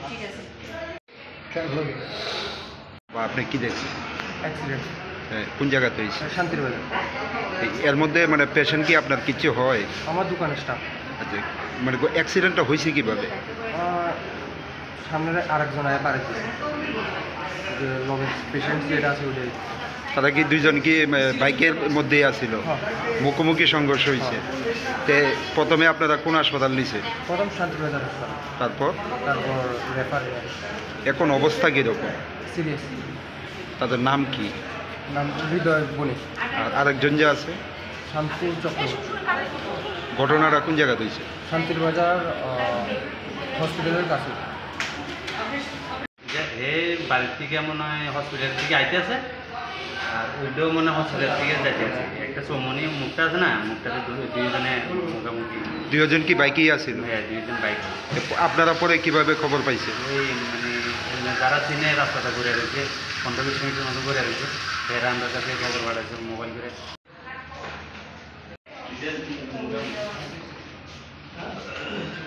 ঠিক আছে। আপনি কি দেখছেন? অ্যাক্সিডেন্ট কোন জায়গাতে হয়েছে? শান্তির বাজার। এর মধ্যে মানে পেশেন্ট কি আপনার কিছু হয়? আমার দোকানের স্টাফ। আচ্ছা, মানে অ্যাক্সিডেন্টটা হয়েছে কিভাবে? সামনের আরেকজন আয় পারে যে লগের পেশেন্ট যেটা আছে ওইটাই। তারা কি দুইজন কি বাইকের মধ্যেই আসছিল? হ্যাঁ। মুখোমুখি সংঘর্ষ হয়েছে। তে প্রথমে আপনারা কোন হাসপাতাল নিছে? প্রথম শান্তির বাজার হাসপাতাল, তারপর তারপর রেফার এখন অবস্থা কীরকম? সিরিয়াস। তাদের নাম কি? নাম হৃদয় বণিক। আর আরেকজন যে আছে? শান্তি চক্রবর্তী। ঘটনাটা কোন জায়গাতে হয়েছে? শান্তির বাজার হসপিটালের কাছে। হে বাড়ির থেকে মনে হয় হসপিটালের থেকে আইতেছে, আর ওইটাও মনে হয় হসপিটাল থেকে যাইতেছে। একটা চৌমনি মুখটা আছে না, মুখটাতে দুইজনে মুখামুখি। দুজন কি বাইকেই আসছিল? হ্যাঁ, দুইজন বাইক। আপনারা পরে কিভাবে খবর পাইছে? ওই মানে যারা চিনে রাস্তাটা ঘুরে রয়েছে, 15-20 মিনিটের মতো ঘুরে রয়েছে, এরা আমার কাছে খবর পাঠাচ্ছে মোবাইল করে।